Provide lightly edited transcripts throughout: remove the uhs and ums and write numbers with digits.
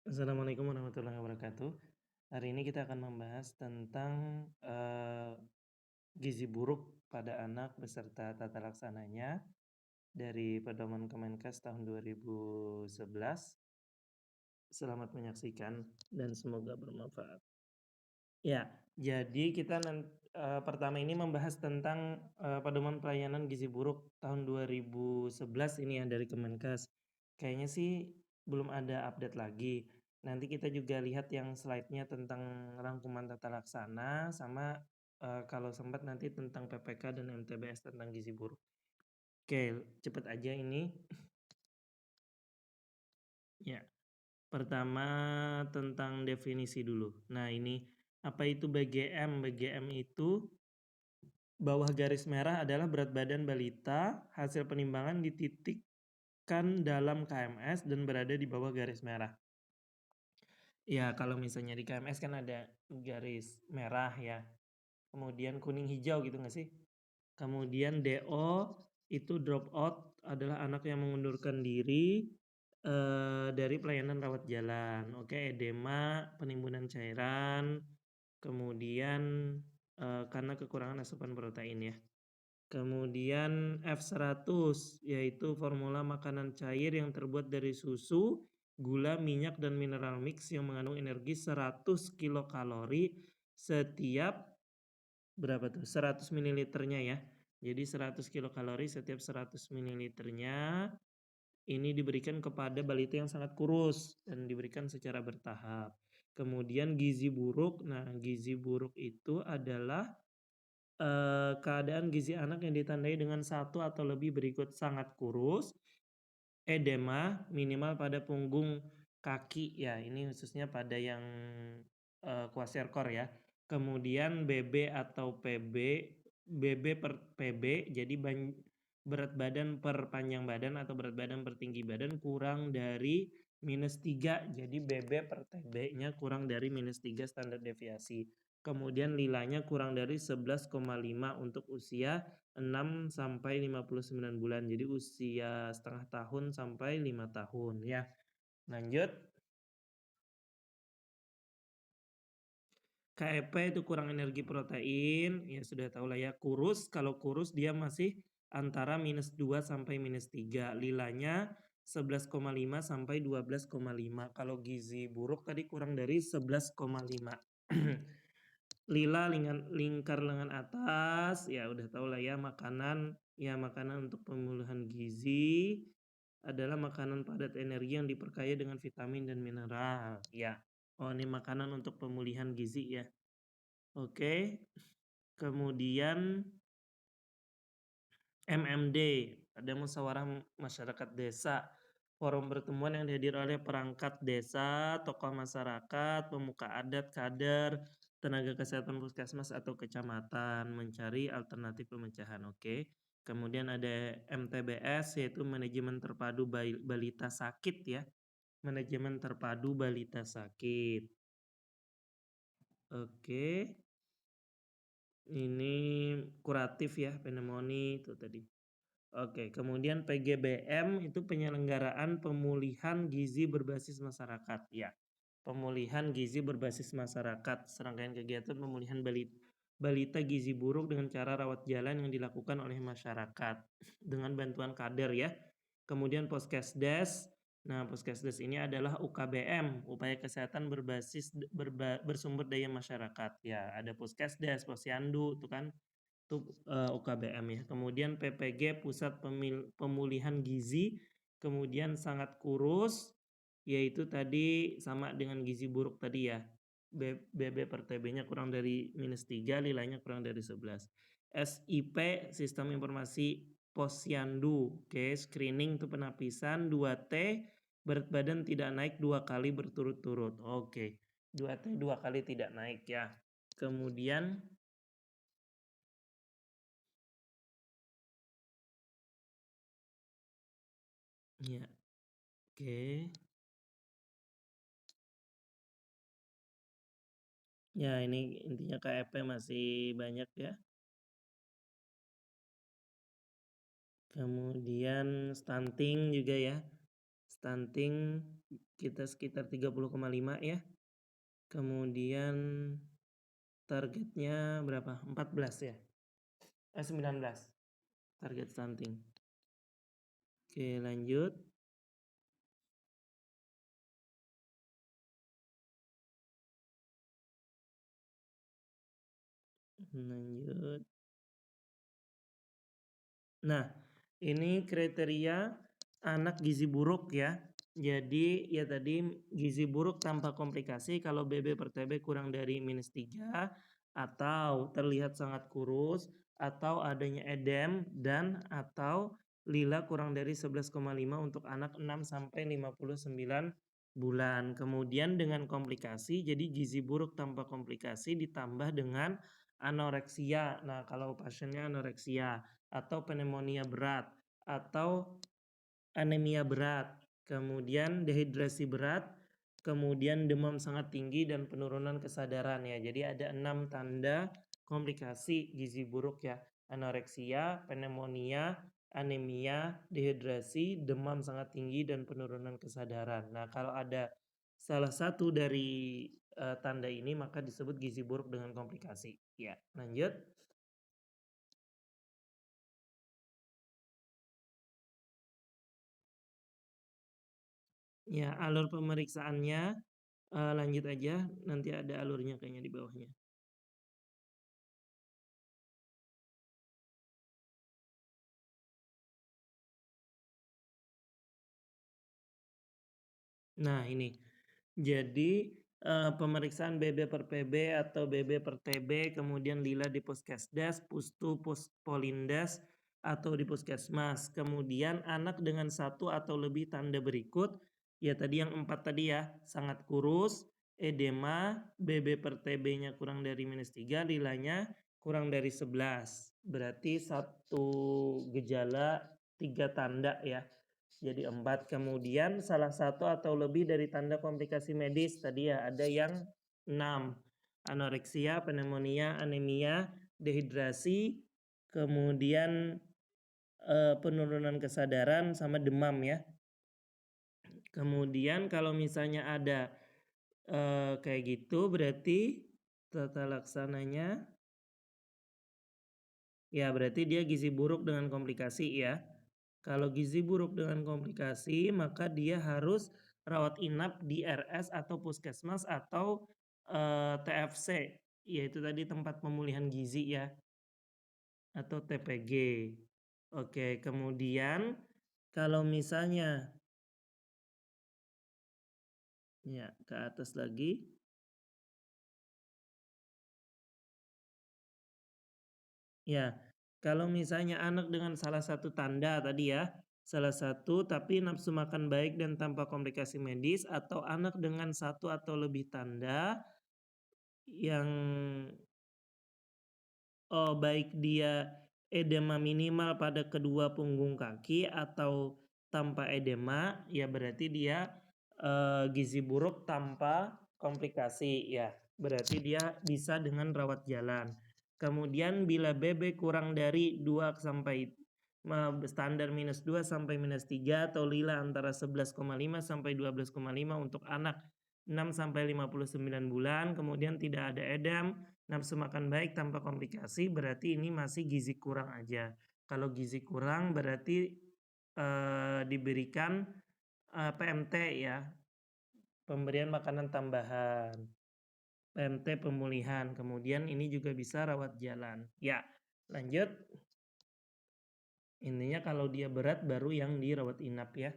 Assalamualaikum warahmatullahi wabarakatuh. Hari ini kita akan membahas tentang, gizi buruk pada anak beserta tata laksananya dari Pedoman Kemenkes tahun 2011. Selamat menyaksikan dan semoga bermanfaat. Ya, jadi kita pertama ini membahas tentang, Pedoman Pelayanan Gizi Buruk tahun 2011 ini ya dari Kemenkes. Kayaknya sih belum ada update lagi. Nanti kita juga lihat yang slide-nya tentang rangkuman tata laksana sama, kalau sempat nanti tentang PPK dan MTBS tentang gizi buruk. Oke, cepet aja ini. Ya, pertama tentang definisi dulu. Nah ini, apa itu BGM? BGM itu bawah garis merah adalah berat badan balita, hasil penimbangan dititikkan dalam KMS dan berada di bawah garis merah. Ya, kalau misalnya di KMS kan ada garis merah ya, kemudian kuning hijau gitu nggak sih? Kemudian DO itu drop out adalah anak yang mengundurkan diri dari pelayanan rawat jalan. Oke, edema, penimbunan cairan, kemudian karena kekurangan asupan protein ya. Kemudian F100 yaitu formula makanan cair yang terbuat dari susu, gula, minyak, dan mineral mix yang mengandung energi 100 kilokalori setiap berapa tuh? 100 mililiternya ya. Jadi 100 kilokalori setiap 100 mililiternya ini diberikan kepada balita yang sangat kurus dan diberikan secara bertahap. Kemudian gizi buruk. Nah, gizi buruk itu adalah keadaan gizi anak yang ditandai dengan satu atau lebih berikut: sangat kurus, edema minimal pada punggung kaki ya, ini khususnya pada yang kwashiorkor ya. Kemudian BB atau PB, BB per PB, jadi berat badan per panjang badan atau berat badan per tinggi badan kurang dari -3, jadi BB per TB-nya kurang dari -3 standar deviasi. Kemudian lilanya kurang dari 11,5 untuk usia 6 sampai 59 bulan. Jadi usia setengah tahun sampai 5 tahun ya. Lanjut. KEP itu kurang energi protein, ya sudah tahu lah ya. Kurus, kalau kurus dia masih antara -2 sampai -3. Lilanya 11,5 sampai 12,5. Kalau gizi buruk tadi kurang dari 11,5. Lila lingkar lengan atas, ya udah tahu lah ya, makanan untuk pemulihan gizi adalah makanan padat energi yang diperkaya dengan vitamin dan mineral ya. Oh, ini makanan untuk pemulihan gizi ya. Oke. Kemudian MMD, ada musyawarah masyarakat desa, forum pertemuan yang dihadiri oleh perangkat desa, tokoh masyarakat, pemuka adat, kader, tenaga kesehatan puskesmas atau kecamatan mencari alternatif pemecahan. Oke. Kemudian ada MTBS yaitu manajemen terpadu balita sakit ya. Manajemen terpadu balita sakit. Oke. Ini kuratif ya, pneumonia itu tadi. Oke, kemudian PGBM itu penyelenggaraan pemulihan gizi berbasis masyarakat ya. Pemulihan gizi berbasis masyarakat, serangkaian kegiatan pemulihan balita gizi buruk dengan cara rawat jalan yang dilakukan oleh masyarakat dengan bantuan kader ya. Kemudian Poskesdes. Nah, Poskesdes ini adalah UKBM, upaya kesehatan berbasis bersumber daya masyarakat. Ya, ada Poskesdes, Posyandu, itu kan itu UKBM ya. Kemudian PPG Pusat Pemulihan Gizi, kemudian sangat kurus, yaitu tadi sama dengan gizi buruk tadi ya. BB per TB-nya kurang dari -3, nilainya kurang dari 11. SIP Sistem Informasi Posyandu, oke, screening itu penapisan. 2T berat badan tidak naik 2 kali berturut-turut. Oke, 2T 2 kali tidak naik ya. Kemudian ya, oke. Ya, ini intinya KEP masih banyak ya. Kemudian stunting juga ya. Stunting kita sekitar 30,5 ya. Kemudian targetnya berapa? 14 ya? 19 target stunting. Oke, lanjut. Lanjut. Nah, ini kriteria anak gizi buruk ya. Jadi ya tadi gizi buruk tanpa komplikasi kalau BB per TB kurang dari -3 atau terlihat sangat kurus atau adanya edem dan atau lila kurang dari 11,5 untuk anak 6 sampai 59 bulan. Kemudian dengan komplikasi jadi gizi buruk tanpa komplikasi ditambah dengan anoreksia. Nah, kalau pasiennya anoreksia atau pneumonia berat atau anemia berat, kemudian dehidrasi berat, kemudian demam sangat tinggi dan penurunan kesadaran ya. Jadi ada 6 tanda komplikasi gizi buruk ya. Anoreksia, pneumonia, anemia, dehidrasi, demam sangat tinggi dan penurunan kesadaran. Nah, kalau ada salah satu dari tanda ini maka disebut gizi buruk dengan komplikasi. Ya, lanjut. Ya, alur pemeriksaannya lanjut aja, nanti ada alurnya kayaknya di bawahnya. Nah, ini. Jadi, pemeriksaan BB per PB atau BB per TB, kemudian lila di Puskesdas, Pustu, Polindes, atau di Puskesmas. Kemudian anak dengan satu atau lebih tanda berikut, ya tadi yang 4 tadi ya, sangat kurus, edema, BB per TB-nya kurang dari -3, lilanya kurang dari 11. Berarti satu gejala 3 tanda ya. Jadi 4. Kemudian salah satu atau lebih dari tanda komplikasi medis tadi ya ada yang 6. Anoreksia, pneumonia, anemia, dehidrasi, kemudian penurunan kesadaran sama demam ya. Kemudian kalau misalnya ada kayak gitu berarti tata laksananya ya berarti dia gizi buruk dengan komplikasi ya. Kalau gizi buruk dengan komplikasi, maka dia harus rawat inap di RS atau puskesmas atau TFC, yaitu tadi tempat pemulihan gizi ya, atau TPG. Oke, kemudian kalau misalnya ya ke atas lagi, ya kalau misalnya anak dengan salah satu tanda tadi ya, salah satu tapi nafsu makan baik dan tanpa komplikasi medis atau anak dengan satu atau lebih tanda yang baik dia edema minimal pada kedua punggung kaki atau tanpa edema, ya berarti dia gizi buruk tanpa komplikasi ya. Berarti dia bisa dengan rawat jalan. Kemudian bila BB kurang dari 2 sampai standar -2 sampai -3 atau lila antara 11,5 sampai 12,5 untuk anak 6 sampai 59 bulan, kemudian tidak ada edam, nafsu makan baik tanpa komplikasi, berarti ini masih gizi kurang aja. Kalau gizi kurang berarti diberikan PMT ya, pemberian makanan tambahan, PMT pemulihan, kemudian ini juga bisa rawat jalan. Ya, lanjut. Intinya kalau dia berat baru yang dirawat inap ya.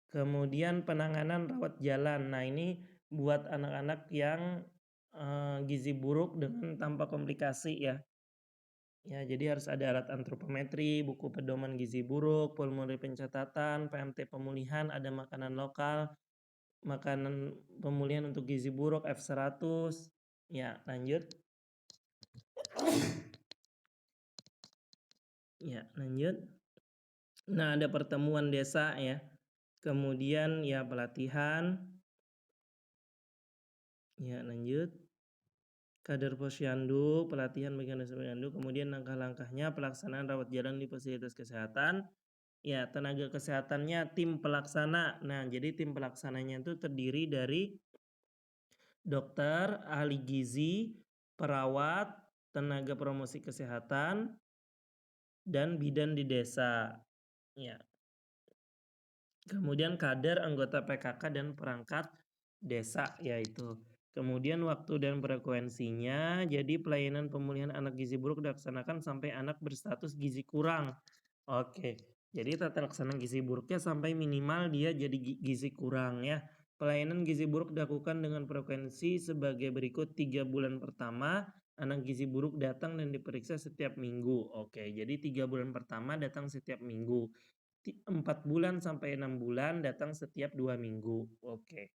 Kemudian penanganan rawat jalan. Nah, ini buat anak-anak yang gizi buruk dengan tanpa komplikasi ya. Ya, jadi harus ada alat antropometri, buku pedoman gizi buruk, formulir pencatatan, PMT pemulihan, ada makanan lokal, makanan pemulihan untuk gizi buruk F100. Ya, lanjut. Ya, lanjut. Nah, ada pertemuan desa ya. Kemudian ya pelatihan. Ya, lanjut. Kader posyandu, pelatihan bagian posyandu, kemudian langkah-langkahnya pelaksanaan rawat jalan di fasilitas kesehatan, Ya, tenaga kesehatannya tim pelaksana. Nah, jadi tim pelaksananya itu terdiri dari dokter, ahli gizi, perawat, tenaga promosi kesehatan, dan bidan di desa. Ya. Kemudian kader, anggota PKK dan perangkat desa yaitu. Kemudian waktu dan frekuensinya, jadi pelayanan pemulihan anak gizi buruk dilaksanakan sampai anak berstatus gizi kurang. Oke, jadi tata laksana gizi buruknya sampai minimal dia jadi gizi kurang ya. Pelayanan gizi buruk dilakukan dengan frekuensi sebagai berikut. 3 bulan pertama, anak gizi buruk datang dan diperiksa setiap minggu. Oke, jadi 3 bulan pertama datang setiap minggu. 4 bulan sampai 6 bulan datang setiap 2 minggu. Oke.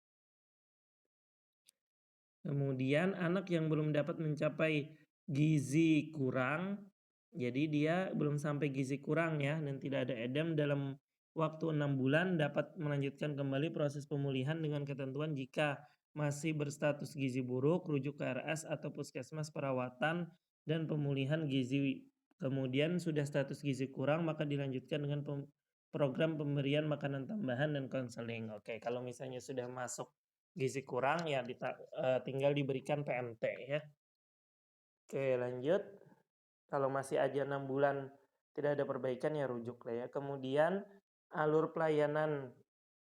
Kemudian anak yang belum dapat mencapai gizi kurang, jadi dia belum sampai gizi kurang ya dan tidak ada edem dalam waktu 6 bulan dapat melanjutkan kembali proses pemulihan dengan ketentuan jika masih berstatus gizi buruk, rujuk ke RS atau puskesmas perawatan dan pemulihan gizi. Kemudian sudah status gizi kurang maka dilanjutkan dengan program pemberian makanan tambahan dan konseling. Oke, kalau misalnya sudah masuk gizi kurang ya tinggal diberikan PMT ya. Oke, lanjut. Kalau masih aja 6 bulan tidak ada perbaikan ya rujuk lah ya. Kemudian alur pelayanan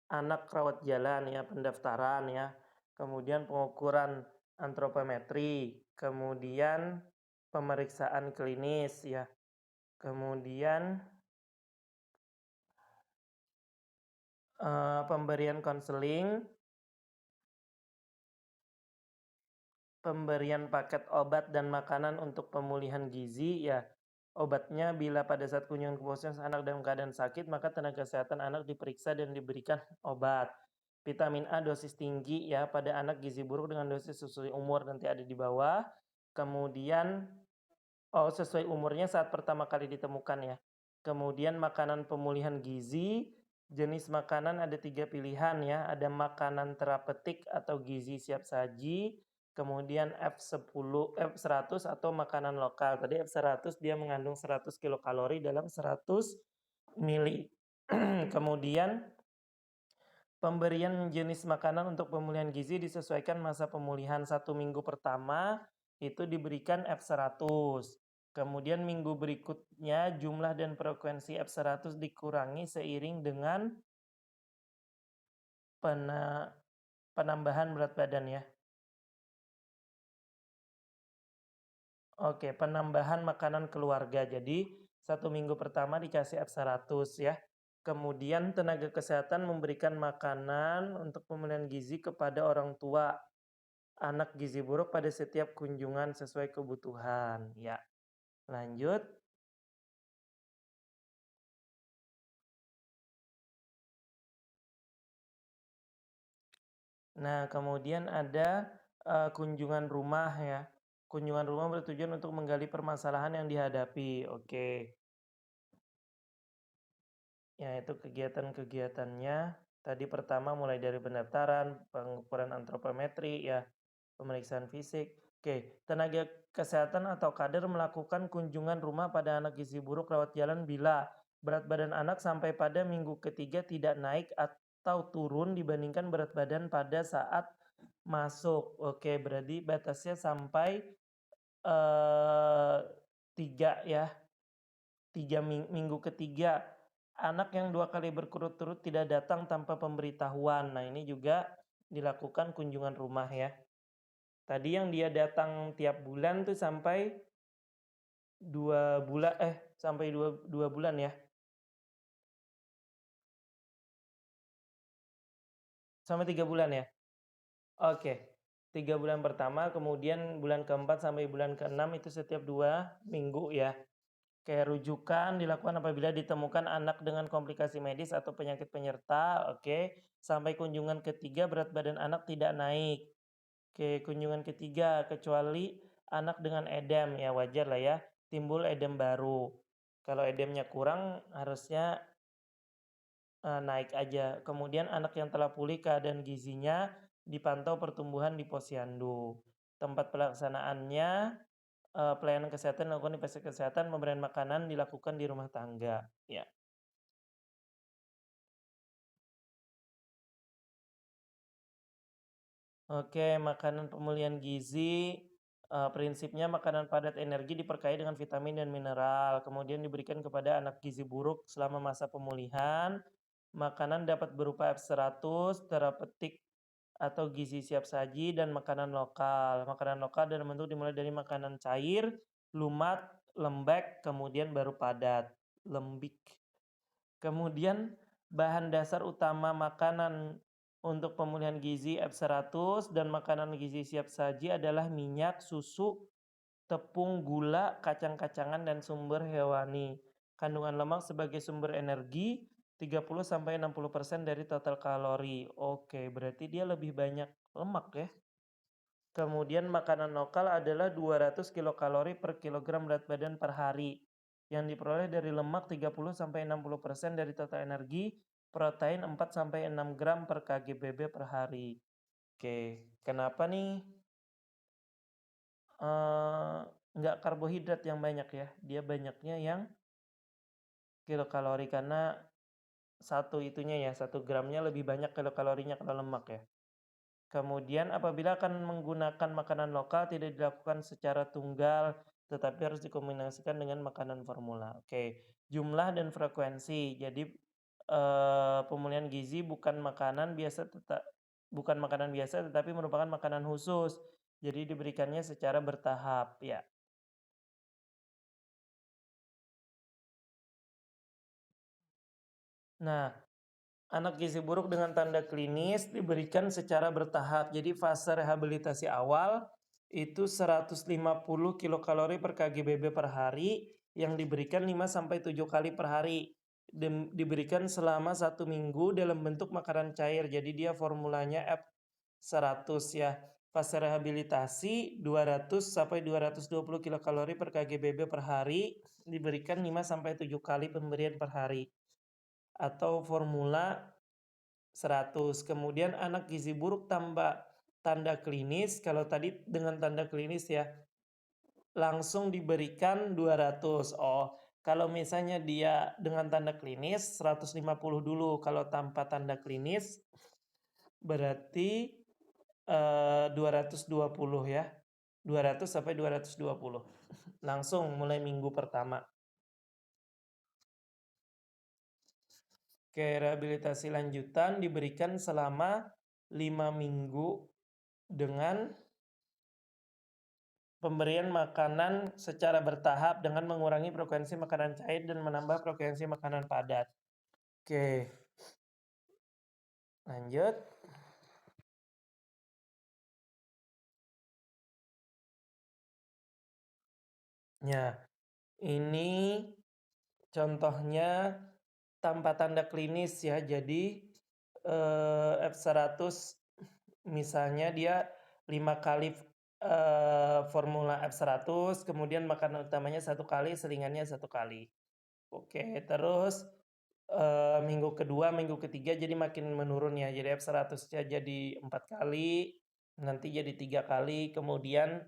anak rawat jalan ya, pendaftaran ya. Kemudian pengukuran antropometri, kemudian pemeriksaan klinis ya. Kemudian pemberian konseling, pemberian paket obat dan makanan untuk pemulihan gizi ya. Obatnya bila pada saat kunjungan ke puskesmas anak dalam keadaan sakit, maka tenaga kesehatan anak diperiksa dan diberikan obat. Vitamin A dosis tinggi ya pada anak gizi buruk dengan dosis sesuai umur nanti ada di bawah. Kemudian sesuai umurnya saat pertama kali ditemukan ya. Kemudian makanan pemulihan gizi, jenis makanan ada 3 pilihan ya. Ada makanan terapeutik atau gizi siap saji, kemudian F10, F100 atau makanan lokal. Tadi F100 dia mengandung 100 kilokalori dalam 100 mili. Kemudian pemberian jenis makanan untuk pemulihan gizi disesuaikan masa pemulihan. 1 minggu pertama itu diberikan F100. Kemudian minggu berikutnya jumlah dan frekuensi F100 dikurangi seiring dengan penambahan berat badan ya. Oke, penambahan makanan keluarga. Jadi 1 minggu pertama dikasih F100 ya. Kemudian tenaga kesehatan memberikan makanan untuk pemulihan gizi kepada orang tua anak gizi buruk pada setiap kunjungan sesuai kebutuhan. Ya, lanjut. Nah, kemudian ada kunjungan rumah ya. Kunjungan rumah bertujuan untuk menggali permasalahan yang dihadapi. Oke. Ya, itu kegiatan-kegiatannya. Tadi pertama mulai dari pendaftaran, pengukuran antropometri, ya, pemeriksaan fisik. Oke, tenaga kesehatan atau kader melakukan kunjungan rumah pada anak gizi buruk rawat jalan bila berat badan anak sampai pada minggu ketiga tidak naik atau turun dibandingkan berat badan pada saat masuk. Oke, berarti batasnya sampai 3 ya. 3 minggu ketiga. Anak yang 2 kali berturut-turut tidak datang tanpa pemberitahuan. Nah, ini juga dilakukan kunjungan rumah ya. Tadi yang dia datang tiap bulan tuh sampai 2 bulan sampai 2 bulan ya. Sampai 3 bulan ya? Oke. 3 bulan pertama, kemudian bulan keempat sampai bulan keenam itu setiap 2 minggu ya. Kayak rujukan dilakukan apabila ditemukan anak dengan komplikasi medis atau penyakit penyerta, oke. Sampai kunjungan ketiga berat badan anak tidak naik. Oke, kunjungan ketiga kecuali anak dengan edem, ya wajar lah ya, timbul edem baru. Kalau edemnya kurang harusnya naik aja. Kemudian anak yang telah pulih keadaan gizinya dipantau pertumbuhan di posyandu. Tempat pelaksanaannya pelayanan kesehatan dilakukan di fasilitas kesehatan, pemberian makanan dilakukan di rumah tangga. Ya. Oke, makanan pemulihan gizi, prinsipnya makanan padat energi diperkaya dengan vitamin dan mineral, kemudian diberikan kepada anak gizi buruk selama masa pemulihan. Makanan dapat berupa F100, terapeutik atau gizi siap saji, dan makanan lokal. Makanan lokal dalam bentuk dimulai dari makanan cair, lumat, lembek, kemudian baru padat, lembik. Kemudian bahan dasar utama makanan untuk pemulihan gizi F100 dan makanan gizi siap saji adalah minyak, susu, tepung, gula, kacang-kacangan, dan sumber hewani. Kandungan lemak sebagai sumber energi 30-60% dari total kalori. Oke, berarti dia lebih banyak lemak ya. Kemudian makanan lokal adalah 200 kilokalori per kilogram berat badan per hari, yang diperoleh dari lemak 30-60% dari total energi, protein 4-6 gram per kgbb per hari. Oke, kenapa nih nggak karbohidrat yang banyak ya? Dia banyaknya yang kilokalori karena satu itunya ya, 1 gramnya lebih banyak kilokalorinya kalau lemak ya. Kemudian apabila akan menggunakan makanan lokal tidak dilakukan secara tunggal, tetapi harus dikombinasikan dengan makanan formula. Oke, jumlah dan frekuensi. Jadi pemulihan gizi bukan makanan biasa tetapi merupakan makanan khusus. Jadi diberikannya secara bertahap ya. Nah, anak gizi buruk dengan tanda klinis diberikan secara bertahap. Jadi fase rehabilitasi awal itu 150 kilokalori per kgbb per hari yang diberikan 5-7 kali per hari. Diberikan selama 1 minggu dalam bentuk makanan cair. Jadi dia formulanya F100 ya. Fase rehabilitasi 200-220 kilokalori per kgbb per hari diberikan 5-7 kali pemberian per hari. Atau formula 100. Kemudian anak gizi buruk tanpa tanda klinis, kalau tadi dengan tanda klinis ya, langsung diberikan 200. Oh, kalau misalnya dia dengan tanda klinis 150 dulu. Kalau tanpa tanda klinis berarti 220 ya. 200-220. Langsung mulai minggu pertama. Oke, rehabilitasi lanjutan diberikan selama 5 minggu dengan pemberian makanan secara bertahap dengan mengurangi frekuensi makanan cair dan menambah frekuensi makanan padat. Oke, lanjut. Ya, ini contohnya tanpa tanda klinis ya. Jadi F100 misalnya dia 5 kali formula F100, kemudian makanan utamanya 1 kali, selingannya 1 kali. Oke, terus minggu kedua, minggu ketiga jadi makin menurun ya. Jadi F100-nya jadi 4 kali, nanti jadi 3 kali, kemudian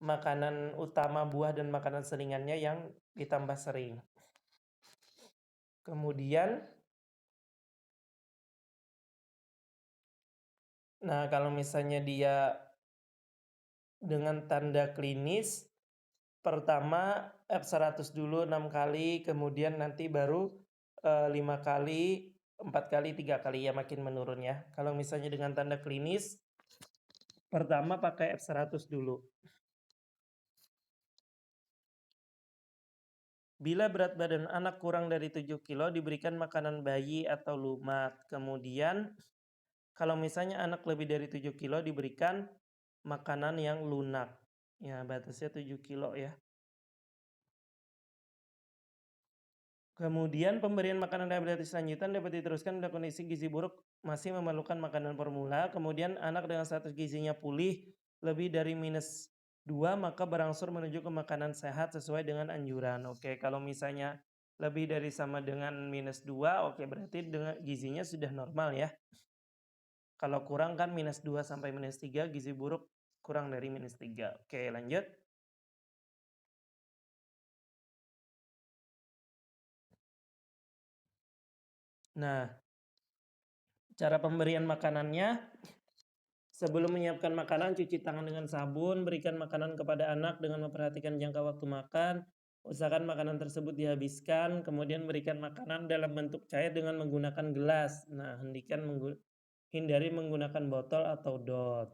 makanan utama buah dan makanan selingannya yang ditambah sering. Kemudian, nah kalau misalnya dia dengan tanda klinis, pertama F100 dulu 6 kali, kemudian nanti baru 5 kali, 4 kali, 3 kali, ya makin menurun ya. Kalau misalnya dengan tanda klinis, pertama pakai F100 dulu. Bila berat badan anak kurang dari 7 kilo diberikan makanan bayi atau lumat. Kemudian kalau misalnya anak lebih dari 7 kilo diberikan makanan yang lunak. Ya, batasnya 7 kilo ya. Kemudian pemberian makanan rehabilitasi lanjutan dapat diteruskan bila kondisi gizi buruk masih memerlukan makanan formula. Kemudian anak dengan status gizinya pulih lebih dari -2 maka berangsur menuju ke makanan sehat sesuai dengan anjuran. Oke, kalau misalnya lebih dari sama dengan -2, oke berarti dengan gizinya sudah normal ya. Kalau kurang kan -2 sampai -3, gizi buruk kurang dari -3. Oke, lanjut. Nah, cara pemberian makanannya Sebelum menyiapkan makanan, cuci tangan dengan sabun, berikan makanan kepada anak dengan memperhatikan jangka waktu makan, usahakan makanan tersebut dihabiskan, kemudian berikan makanan dalam bentuk cair dengan menggunakan gelas. Nah, hindari menggunakan botol atau dot.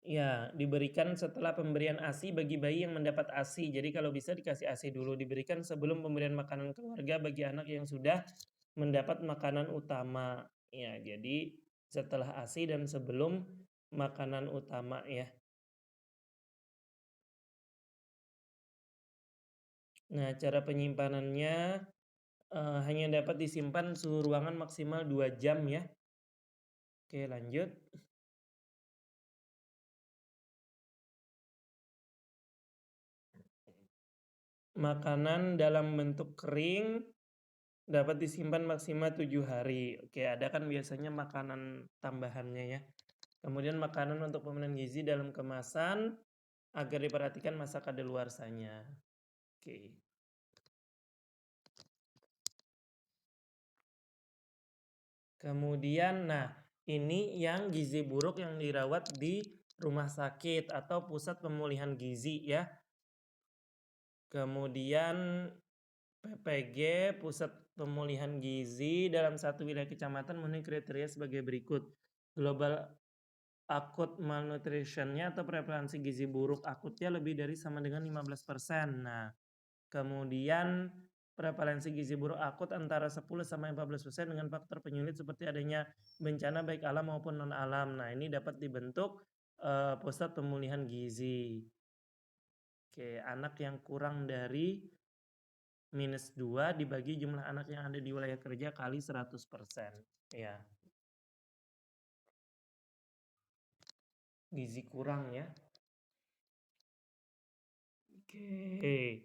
Ya, diberikan setelah pemberian ASI bagi bayi yang mendapat ASI. Jadi kalau bisa dikasih ASI dulu, diberikan sebelum pemberian makanan keluarga bagi anak yang sudah mendapat makanan utama. Ya, jadi setelah ASI dan sebelum makanan utama ya. Nah, cara penyimpanannya hanya dapat disimpan suhu ruangan maksimal 2 jam ya. Oke, lanjut. Makanan dalam bentuk kering dapat disimpan maksimal 7 hari. Oke, ada kan biasanya makanan tambahannya ya. Kemudian makanan untuk pemenuhan gizi dalam kemasan agar diperhatikan masa kadaluarsanya. Oke. Kemudian, nah ini yang gizi buruk yang dirawat di rumah sakit atau pusat pemulihan gizi ya. Kemudian PPG, Pusat Pemulihan Gizi dalam satu wilayah kecamatan memenuhi kriteria sebagai berikut. Global akut malnutritionnya atau prevalensi gizi buruk akutnya lebih dari sama dengan 15%. Nah, kemudian prevalensi gizi buruk akut antara 10 sampai 14% dengan faktor penyulit seperti adanya bencana baik alam maupun non alam. Nah, ini dapat dibentuk pusat pemulihan gizi. Oke, anak yang kurang dari -2 dibagi jumlah anak yang ada di wilayah kerja kali 100%. Ya, gizi kurang ya. Oke.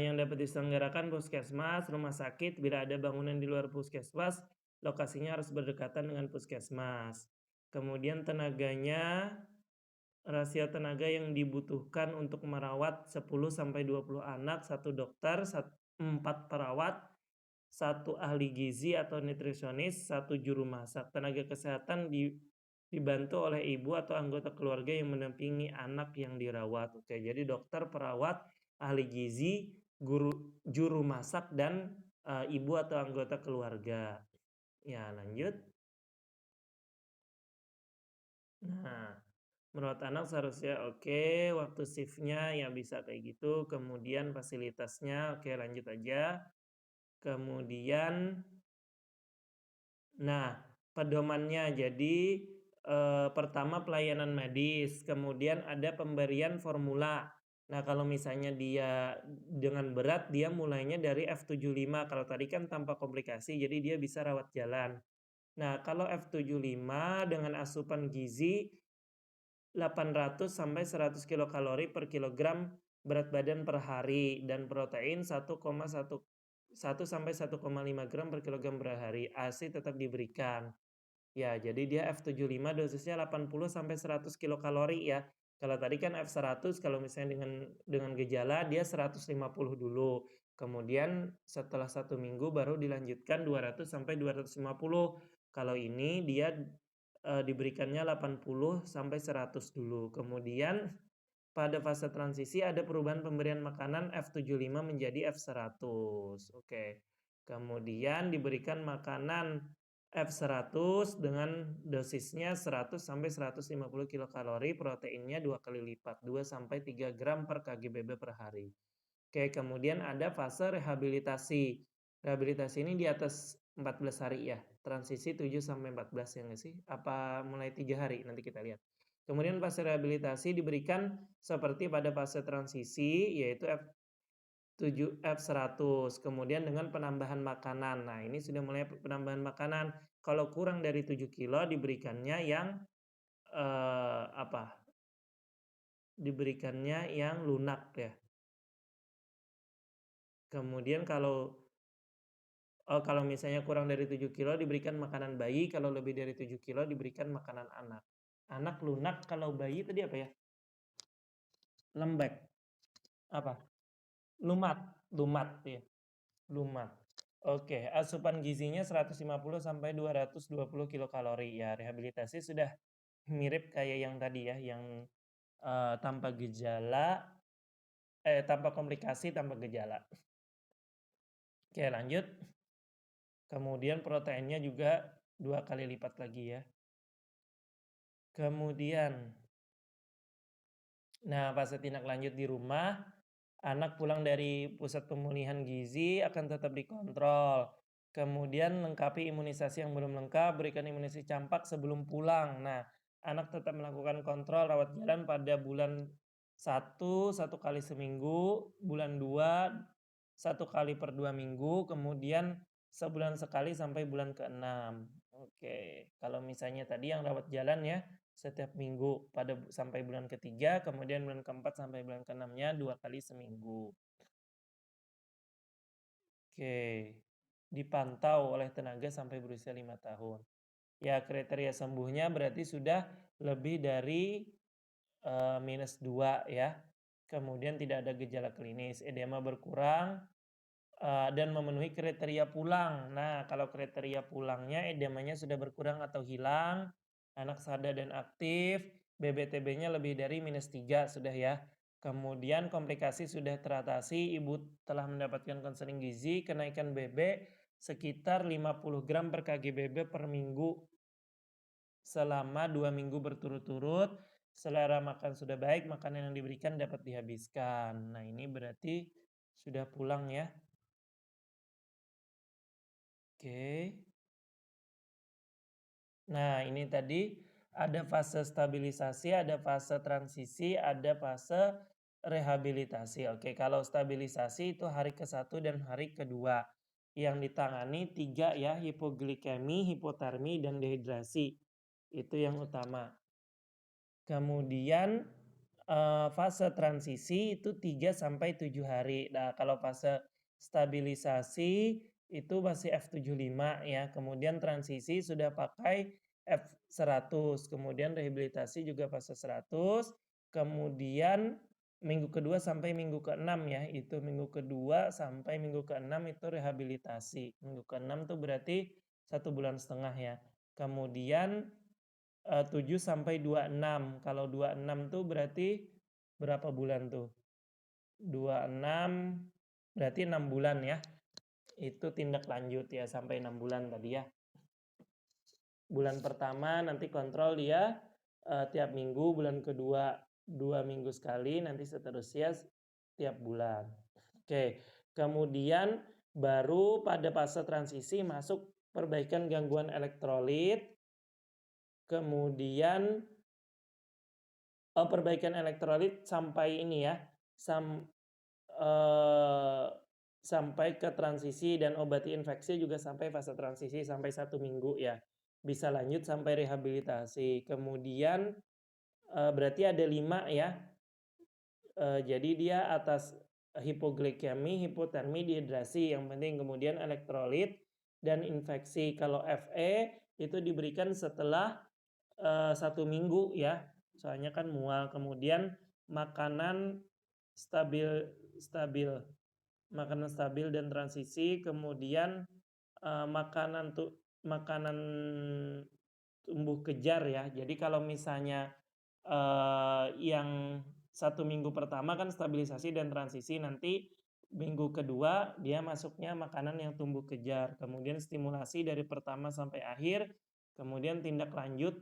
Yang dapat diselenggarakan puskesmas, rumah sakit, bila ada bangunan di luar puskesmas, lokasinya harus berdekatan dengan puskesmas. Kemudian tenaganya, rasio tenaga yang dibutuhkan untuk merawat 10 sampai 20 anak, 1 dokter, 4 perawat, 1 ahli gizi atau nutrisionis, 1 juru masak. Tenaga kesehatan dibantu oleh ibu atau anggota keluarga yang mendampingi anak yang dirawat. Oke, jadi dokter, perawat, ahli gizi, juru masak dan ibu atau anggota keluarga. Ya, lanjut. Nah, merawat anak seharusnya oke, waktu shiftnya ya bisa kayak gitu, kemudian fasilitasnya oke lanjut aja. Kemudian, nah pedomannya jadi pertama pelayanan medis, kemudian ada pemberian formula. Nah kalau misalnya dia dengan berat dia mulainya dari F75, kalau tadi kan tanpa komplikasi jadi dia bisa rawat jalan. Nah kalau F75 dengan asupan gizi 800 sampai 100 kilokalori per kilogram berat badan per hari dan protein 1 sampai 1,5 gram per kilogram per hari. ASI tetap diberikan. Ya, jadi dia F75 dosisnya 80 sampai 100 kilokalori ya. Kalau tadi kan F100 kalau misalnya dengan gejala dia 150 dulu. Kemudian setelah 1 minggu baru dilanjutkan 200 sampai 250. Kalau ini dia diberikannya 80 sampai 100 dulu. Kemudian pada fase transisi ada perubahan pemberian makanan F75 menjadi F100. Oke. Kemudian diberikan makanan F100 dengan dosisnya 100 sampai 150 kilokalori, proteinnya 2 kali lipat, 2 sampai 3 gram per kgbb per hari. Oke, kemudian ada fase rehabilitasi. Rehabilitasi ini di atas 14 hari ya. Transisi 7 sampai 14 ya nggak sih? Apa mulai 3 hari? Nanti kita lihat. Kemudian fase rehabilitasi diberikan seperti pada fase transisi yaitu F100. Kemudian dengan penambahan makanan. Nah, ini sudah mulai penambahan makanan. Kalau kurang dari 7 kilo diberikannya yang apa? Diberikannya yang lunak ya. Kemudian kalau misalnya kurang dari 7 kilo diberikan makanan bayi, kalau lebih dari 7 kilo diberikan makanan anak. Anak lunak, kalau bayi tadi apa ya? Lembek. Apa? Lumat. Lumat ya. Lumat. Oke, asupan gizinya 150 sampai 220 kilokalori. Ya, rehabilitasi sudah mirip kayak yang tadi ya, yang tanpa gejala, tanpa komplikasi, tanpa gejala. Oke, lanjut. Kemudian proteinnya juga 2 kali lipat lagi ya. Kemudian, nah fase tindak lanjut di rumah, anak pulang dari pusat pemulihan gizi akan tetap dikontrol. Kemudian lengkapi imunisasi yang belum lengkap, berikan imunisasi campak sebelum pulang. Nah, anak tetap melakukan kontrol rawat jalan pada bulan 1 kali seminggu, bulan 2 1 kali per 2 minggu, kemudian sebulan sekali sampai bulan ke-6. Oke, kalau misalnya tadi yang rawat jalan ya, setiap minggu sampai bulan ketiga, kemudian bulan keempat sampai bulan keenamnya 2 kali seminggu. Oke, dipantau oleh tenaga sampai berusia 5 tahun. Ya, kriteria sembuhnya berarti sudah lebih dari -2 ya. Kemudian tidak ada gejala klinis, edema berkurang, dan memenuhi kriteria pulang. Nah, kalau kriteria pulangnya edemanya sudah berkurang atau hilang, anak sadar dan aktif, BBTB-nya lebih dari -3 sudah ya. Kemudian komplikasi sudah teratasi, ibu telah mendapatkan konseling gizi, kenaikan BB sekitar 50 gram per kg/BB per minggu selama 2 minggu berturut-turut, selera makan sudah baik, makanan yang diberikan dapat dihabiskan. Nah, ini berarti sudah pulang ya. Oke. Nah, ini tadi ada fase stabilisasi, ada fase transisi, ada fase rehabilitasi. Oke, kalau stabilisasi itu hari ke-1 dan hari kedua. Yang ditangani 3 ya, hipoglikemi, hipotermi, dan dehidrasi. Itu yang utama. Kemudian fase transisi itu 3 sampai 7 hari. Nah, kalau fase stabilisasi itu masih F75 ya, kemudian transisi sudah pakai F100, kemudian rehabilitasi juga fase 100, kemudian minggu kedua sampai minggu ke-6 ya, itu minggu kedua sampai minggu ke-6 itu rehabilitasi. Minggu ke-6 tuh berarti 1,5 bulan ya. Kemudian 7 sampai 26. Kalau 26 tuh berarti berapa bulan tuh? 26 berarti 6 bulan ya. Itu tindak lanjut ya sampai 6 bulan tadi ya. Bulan pertama nanti kontrol dia tiap minggu, bulan kedua 2 minggu sekali, nanti seterusnya tiap bulan. Oke, kemudian baru pada fase transisi masuk perbaikan gangguan elektrolit, kemudian perbaikan elektrolit sampai ini ya, sampai ke transisi dan obati infeksi juga sampai fase transisi sampai 1 minggu ya. Bisa lanjut sampai rehabilitasi. Kemudian, berarti ada 5 ya, jadi dia atas hipoglikemi, hipotermi, dehidrasi yang penting, kemudian elektrolit dan infeksi. Kalau Fe itu diberikan setelah 1 minggu ya, soalnya kan mual. Kemudian makanan stabil stabil, makanan stabil dan transisi, kemudian makanan tumbuh kejar ya. Jadi kalau misalnya yang 1 minggu pertama kan stabilisasi dan transisi, nanti minggu kedua dia masuknya makanan yang tumbuh kejar, kemudian stimulasi dari pertama sampai akhir, kemudian tindak lanjut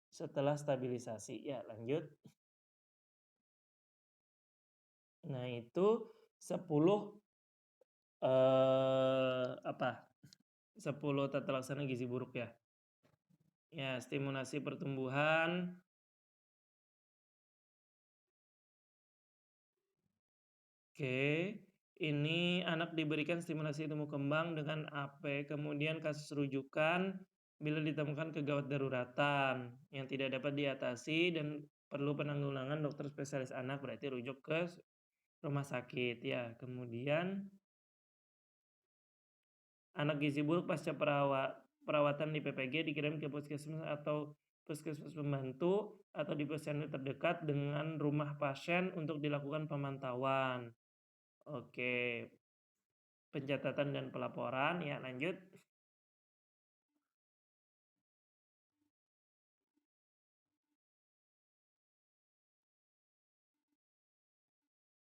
setelah stabilisasi. Ya, lanjut. Nah, itu 10 10 tata laksana gizi buruk ya. Ya, stimulasi pertumbuhan. Oke, ini anak diberikan stimulasi tumbuh kembang dengan AP, kemudian kasus rujukan bila ditemukan kegawat daruratan yang tidak dapat diatasi dan perlu penanggulangan dokter spesialis anak, berarti rujuk ke rumah sakit ya. Kemudian anak gizi buruk pasca perawatan di PPG dikirim ke puskesmas atau puskesmas pembantu atau di posyandu terdekat dengan rumah pasien untuk dilakukan pemantauan. Oke. pencatatan dan pelaporan, ya lanjut.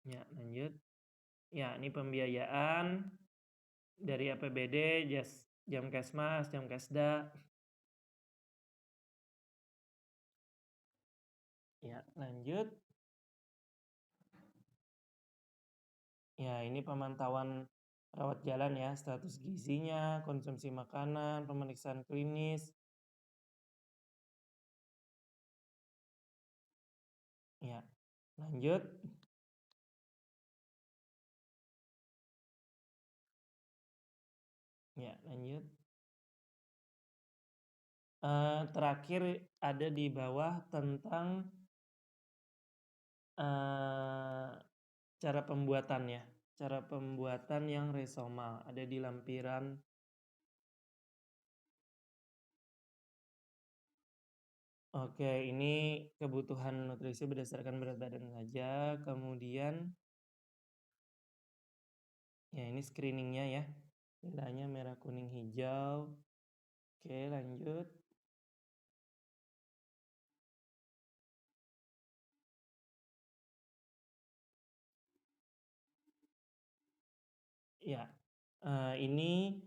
Ya lanjut. Ya ini pembiayaan dari APBD, Jamkesmas, Jamkesda. Ya lanjut. Ya ini pemantauan rawat jalan ya, status gizinya, konsumsi makanan, pemeriksaan klinis. Ya, lanjut. Ya, lanjut. Terakhir ada di bawah tentang cara pembuatannya. Cara pembuatan yang resomal ada di lampiran. Oke, ini kebutuhan nutrisi berdasarkan berat badan saja. Kemudian, ya ini screeningnya ya. Nilainya merah, kuning, hijau. Oke, lanjut. Ya, ini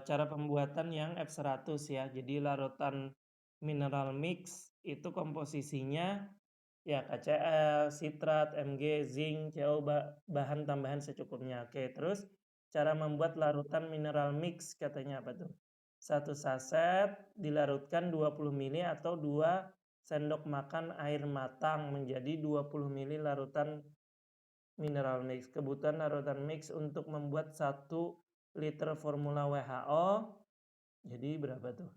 cara pembuatan yang F100 ya. Jadi larutan mineral mix itu komposisinya ya KCl, sitrat, Mg, zinc, CO, bahan tambahan secukupnya. Oke, terus cara membuat larutan mineral mix katanya apa tuh? 1 saset dilarutkan 20 mili atau 2 sendok makan air matang menjadi 20 mili larutan mineral mix. Kebutuhan larutan mix untuk membuat 1 liter formula WHO jadi berapa tuh?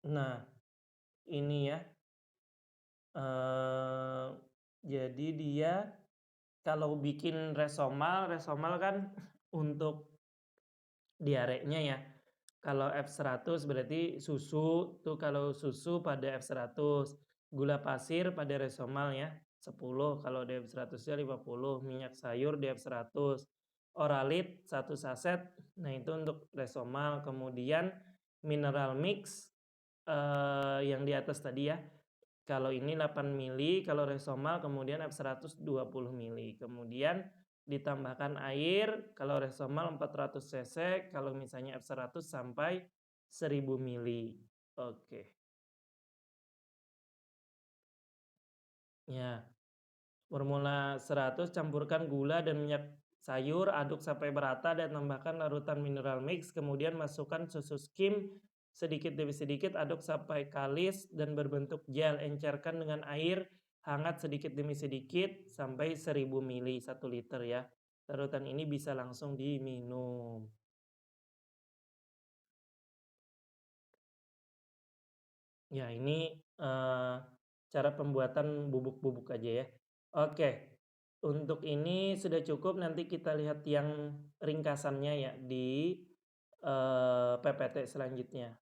Nah, ini ya. Jadi dia kalau bikin resomal, resomal kan untuk diarenya ya. Kalau F100 berarti susu, tuh kalau susu pada F100, gula pasir pada resomal ya, 10, kalau DF100-nya 50, minyak sayur DF100, Oralit 1 saset, nah itu untuk resomal. Kemudian mineral mix yang di atas tadi ya. Kalau ini 8 mili, kalau resomal kemudian F100 20 mili. Kemudian ditambahkan air, kalau resomal 400 cc, kalau misalnya F100 sampai 1000 mili. Oke. Ya. Formula 100 campurkan gula dan minyak sayur, aduk sampai merata dan tambahkan larutan mineral mix, kemudian masukkan susu skim sedikit demi sedikit, aduk sampai kalis dan berbentuk gel, encerkan dengan air hangat sedikit demi sedikit sampai 1000 mili 1 liter ya. Larutan ini bisa langsung diminum. Ya ini cara pembuatan bubuk-bubuk aja ya. Oke, untuk ini sudah cukup, nanti kita lihat yang ringkasannya ya di PPT selanjutnya.